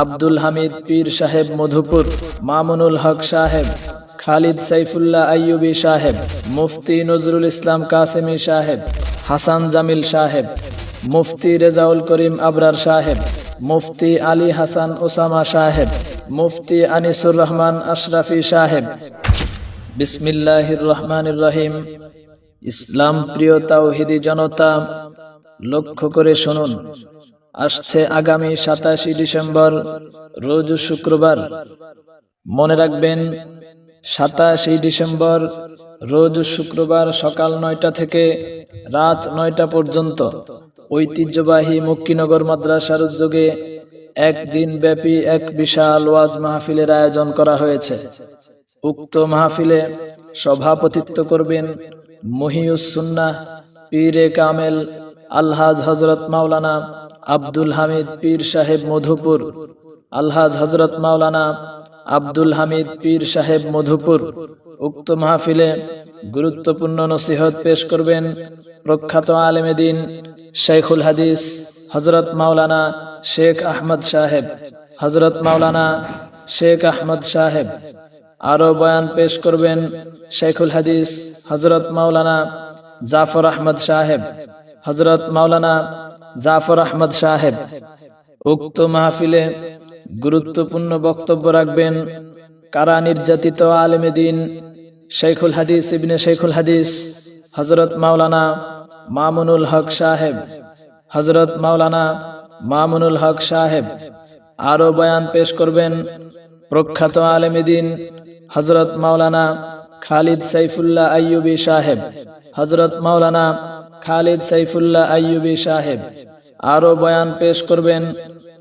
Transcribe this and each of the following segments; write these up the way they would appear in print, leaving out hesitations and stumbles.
আব্দুল হামিদ পীর সাহেব মধুপুর, মামুনুল হক সাহেব, খালিদ সাইফুল্লাহ আইয়ুবী সাহেব, মুফতি নজরুল ইসলাম কাসেমি সাহেব, হাসান জামিল সাহেব, মুফতি রেজাউল করিম আবরার সাহেব, মুফতি আলী হাসান ওসামা সাহেব, মুফতি আনিসুর রহমান আশরাফি সাহেব। বিসমিল্লাহির রহমানির রহিম। ইসলাম প্রিয় তাওহীদি জনতা, লক্ষ্য করে শুনুন। আসছে আগামী 27 ডিসেম্বর, রোজ শুক্রবার। মনে রাখবেন, 27 ডিসেম্বর রোজ শুক্রবার সকাল 9টা থেকে রাত 9টা পর্যন্ত ঐতিহ্যবাহী মক্কিনগর মাদ্রাসার উদ্যোগে একদিন ব্যাপী এক বিশাল ওয়াজ মাহফিলের আয়োজন করা হয়েছে। উক্ত মাহফিলে সভাপতিত্ব করবেন মুহিউস সুন্নাহ পীরে কামেল আলহাজ হযরত মাওলানা আব্দুল হামিদ পীর সাহেব মধুপুর। আলহাজ হযরত মাওলানা আব্দুল হামিদ পীর সাহেব মধুপুর। উক্ত মাহফিলে গুরুত্বপূর্ণ নসিহত পেশ করবেন প্রখ্যাত আলেমে দ্বীন শাইখুল হাদিস হযরত মাওলানা শেখ আহমদ সাহেব। হযরত মাওলানা শেখ আহমদ সাহেব আরো বয়ান পেশ করবেন শাইখুল হাদিস হযরত মাওলানা জাফর আহমদ সাহেব। হযরত মাওলানা জাফর আহমদ সাহেব। উক্ত মাহফিলে গুরুত্বপূর্ণ বক্তব্য রাখবেন কারা নির্যাতিত আলেমে দ্বীন শাইখুল হাদিস ইবনে শাইখুল হাদিস হযরত মাওলানা মামুনুল হক সাহেব। হযরত মাওলানা মামুনুল হক সাহেব আরো বয়ান পেশ করবেন প্রখ্যাত আলেমে দ্বীন হযরত মাওলানা খালিদ সাইফুল্লাহ আইয়ুবী সাহেব। হযরত মাওলানা খালিদ সাইফুল্লাহ আইয়ুবী সাহেব আরো বয়ান পেশ করবেন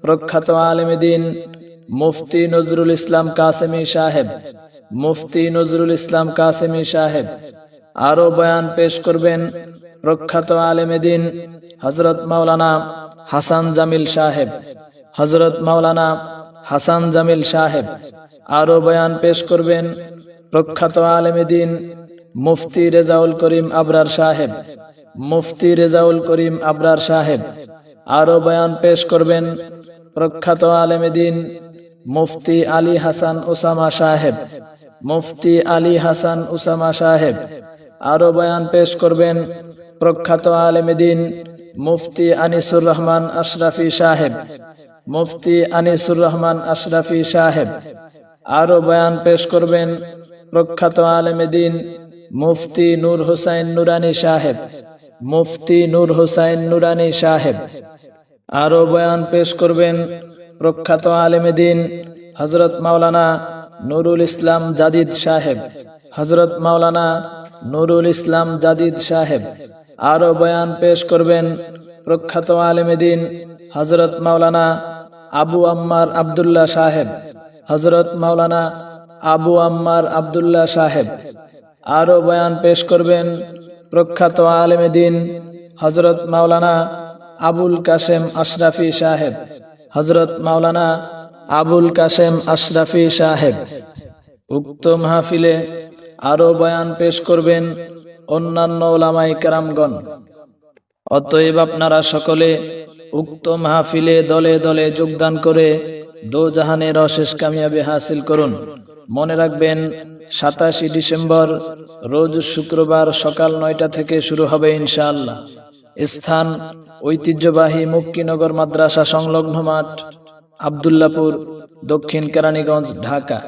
প্রখ্যাত আলেমে দ্বীন মুফতি নজরুল ইসলাম কাসেমি সাহেব। মুফতি নজরুল ইসলাম কাসেমি সাহেব আরো বয়ান পেশ করবেন প্রখ্যাত আলেমে দ্বীন হযরত মাওলানা হাসান জামিল সাহেব। হযরত মাওলানা হাসান জামিল সাহেব আরো বয়ান পেশ করবেন প্রখ্যাত আলেমে দ্বীন মুফতি রেজাউল করিম আবরার সাহেব। মুফতি রেজাউল করিম আবরার সাহেব আরো বয়ান পেশ করবেন প্রখ্যাত আলেমে দ্বীন মুফতি আলী হাসান ওসামা সাহেব। মুফতি আলী হাসান ওসামা সাহেব আরো বয়ান পেশ করবেন প্রখ্যাত আলেমে দ্বীন মুফতি আনিসুর রহমান আশরাফি সাহেব। মুফতি আনিসুর রহমান আশরাফি সাহেব আরো বয়ান পেশ করবেন প্রখ্যাত আলেমে দ্বীন মুফতি নূর হোসাইন নুরানী সাহেব। মুফতি নূর হোসাইন নুরানী সাহেব আরো বয়ান পেশ করবেন প্রখ্যাত আলেমে দ্বীন হযরত মাওলানা নুরুল ইসলাম জাদিদ সাহেব। হযরত মাওলানা নুরুল ইসলাম জাদিদ সাহেব আরো বয়ান পেশ করবেন প্রখ্যাত আলেমে দ্বীন হযরত মাওলানা আবু আম্মার আব্দুল্লাহ সাহেব। হযরত মাওলানা আবু আম্মার আব্দুল্লাহ সাহেব আরো বয়ান পেশ করবেন প্রখ্যাত আলেমে দ্বীন হযরত মাওলানা আবুল কাশেম আশরাফি সাহেব। হযরত মাওলানা আবুল কাশেম আশরাফি সাহেব। উক্ত মাহফিলে আরো বয়ান পেশ করবেন অন্যান্য উলামায়ে কেরামগণ। অতএব আপনারা সকলে উক্ত মাহফিলে দলে দলে যোগদান করে দোজাহানের অশেষ কামিয়াবি হাসিল করুন। মনে রাখবেন, 27 ডিসেম্বর রোজ শুক্রবার সকাল 9টা থেকে শুরু হবে ইনশাআল্লাহ। স্থান ঐতিহ্যবাহী মক্কিনগর মাদ্রাসা সংলগ্ন মাঠ, আব্দুল্লাহপুর, দক্ষিণ কেরানীগঞ্জ, ঢাকা।